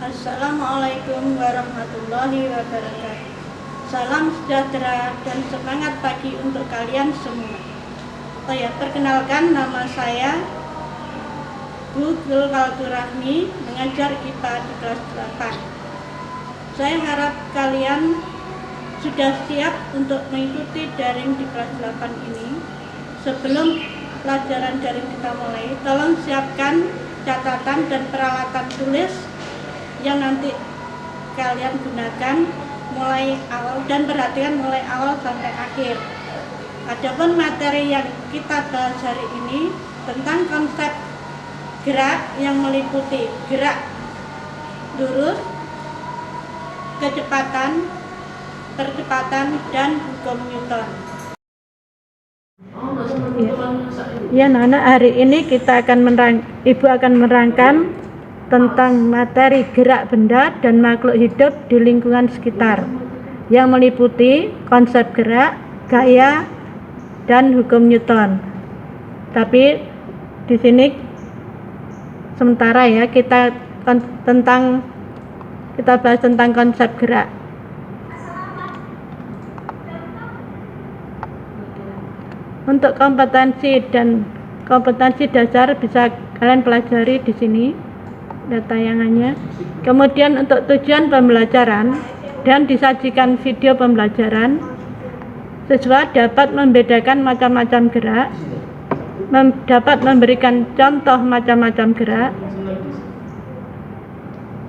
Assalamualaikum warahmatullahi wabarakatuh. Salam sejahtera dan semangat pagi untuk kalian semua. Oh ya, perkenalkan, nama saya Bu Rahmi, mengajar IPA di kelas 8. Saya harap kalian sudah siap untuk mengikuti daring di kelas 8 ini. Sebelum pelajaran daring kita mulai, tolong siapkan catatan dan peralatan tulis yang nanti kalian gunakan mulai awal, dan perhatikan mulai awal sampai akhir. Adapun materi yang kita bahas hari ini tentang konsep gerak yang meliputi gerak lurus, kecepatan, percepatan, dan hukum Newton. Ya, Nana, hari ini Ibu akan menerangkan tentang materi gerak benda dan makhluk hidup di lingkungan sekitar yang meliputi konsep gerak, gaya, dan hukum Newton. Tapi di sini sementara ya kita bahas tentang konsep gerak. Untuk kompetensi dasar bisa kalian pelajari di sini tayangannya. Kemudian untuk tujuan pembelajaran dan disajikan video pembelajaran, siswa dapat membedakan macam-macam gerak, dapat memberikan contoh macam-macam gerak.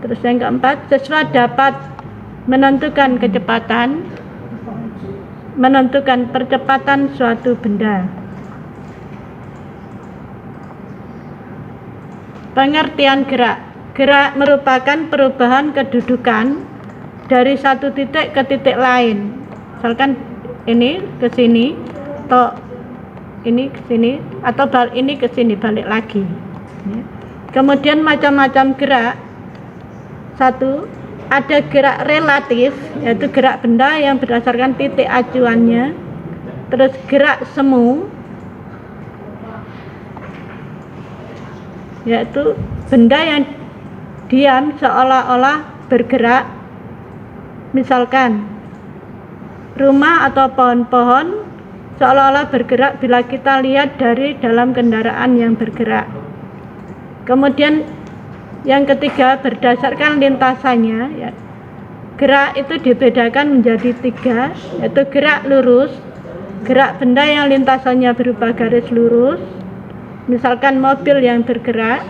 Terus yang keempat, siswa dapat menentukan percepatan suatu benda. Pengertian gerak. Gerak merupakan perubahan kedudukan dari satu titik ke titik lain. Misalkan ini ke sini, atau ini ke sini, atau ini ke sini, balik lagi. Kemudian macam-macam gerak. Satu, ada gerak relatif, yaitu gerak benda yang berdasarkan titik acuannya. Terus gerak semu, yaitu benda yang diam seolah-olah bergerak. Misalkan rumah atau pohon-pohon seolah-olah bergerak bila kita lihat dari dalam kendaraan yang bergerak. Kemudian yang ketiga, berdasarkan lintasannya ya, gerak itu dibedakan menjadi 3, yaitu gerak lurus, gerak benda yang lintasannya berupa garis lurus, misalkan mobil yang bergerak.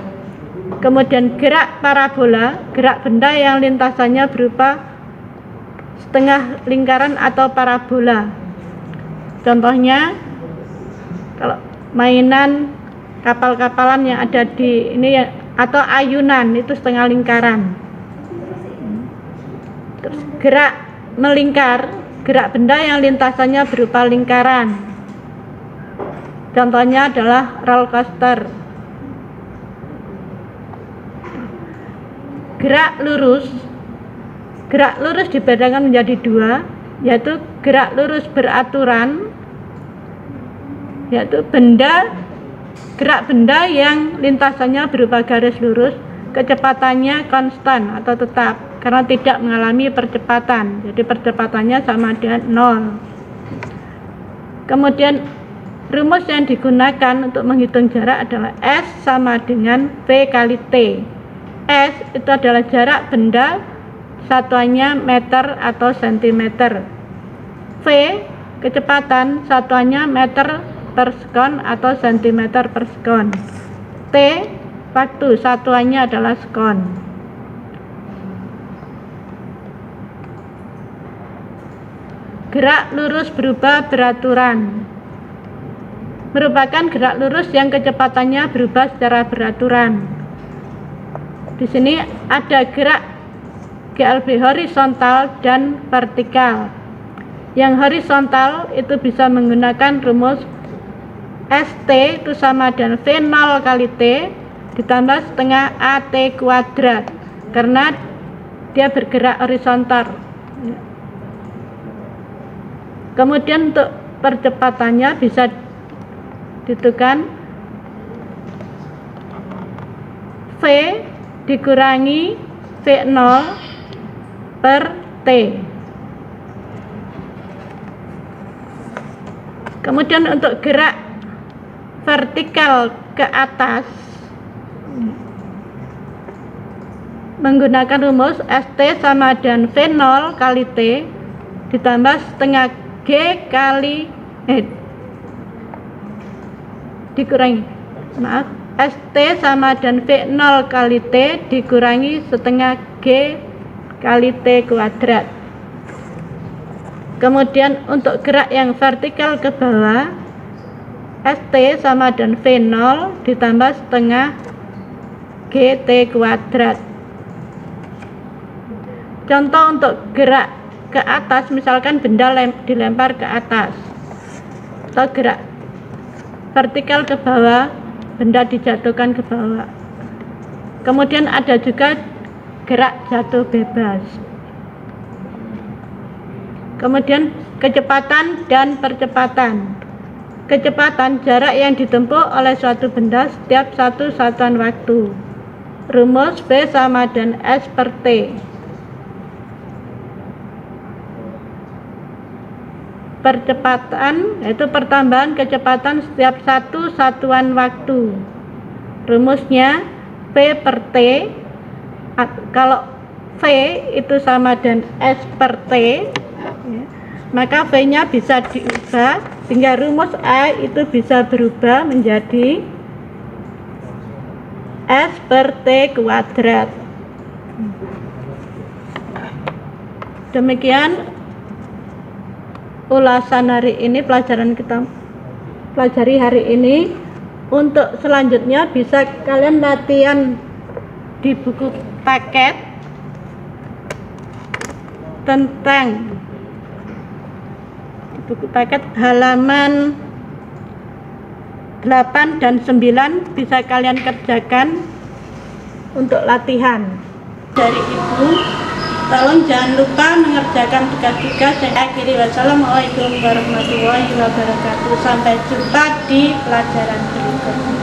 Kemudian gerak parabola, gerak benda yang lintasannya berupa setengah lingkaran atau parabola. Contohnya kalau mainan kapal-kapalan yang ada di ini ya, atau ayunan itu setengah lingkaran. Terus gerak melingkar, gerak benda yang lintasannya berupa lingkaran. Contohnya adalah roller coaster. Gerak lurus dibedakan menjadi 2, yaitu gerak lurus beraturan, yaitu gerak benda yang lintasannya berupa garis lurus, kecepatannya konstan atau tetap karena tidak mengalami percepatan, jadi percepatannya sama dengan 0. Kemudian rumus yang digunakan untuk menghitung jarak adalah S sama dengan V kali T. S itu adalah jarak benda, satuannya meter atau sentimeter. V kecepatan, satuannya meter per sekon atau sentimeter per sekon. T waktu, satuannya adalah sekon. Gerak lurus berubah beraturan merupakan gerak lurus yang kecepatannya berubah secara beraturan. Di sini ada gerak GLB horizontal dan vertikal. Yang horizontal itu bisa menggunakan rumus ST itu sama dengan V0 kali T ditambah setengah AT kuadrat karena dia bergerak horizontal. Kemudian untuk percepatannya bisa ditentukan V dikurangi V0 per T. Kemudian untuk gerak vertikal ke atas menggunakan rumus ST sama dengan V0 kali T ditambah setengah G kali dikurangi, maaf, ST sama dengan V0 kali T dikurangi setengah G kali T kuadrat. Kemudian untuk gerak yang vertikal ke bawah, ST sama dengan V0 ditambah setengah GT kuadrat. Contoh untuk gerak ke atas, misalkan benda dilempar ke atas, atau gerak vertikal ke bawah, benda dijatuhkan ke bawah. Kemudian ada juga gerak jatuh bebas. Kemudian kecepatan dan percepatan. Kecepatan jarak yang ditempuh oleh suatu benda setiap satu satuan waktu. Rumus V sama dengan S per T. Percepatan yaitu pertambahan kecepatan setiap satu satuan waktu. Rumusnya V per T. Kalau V itu sama dengan S per T, maka V-nya bisa diubah sehingga rumus A itu bisa berubah menjadi S per T kuadrat. Demikian ulasan hari ini, pelajaran kita pelajari hari ini. Untuk selanjutnya bisa kalian latihan di buku paket tentang buku paket halaman 8 dan 9 bisa kalian kerjakan untuk latihan. Dari Ibu, tolong jangan lupa mengerjakan tugas-tugas. Saya akhiri, wassalamualaikum warahmatullahi wabarakatuh. Sampai jumpa di pelajaran berikutnya.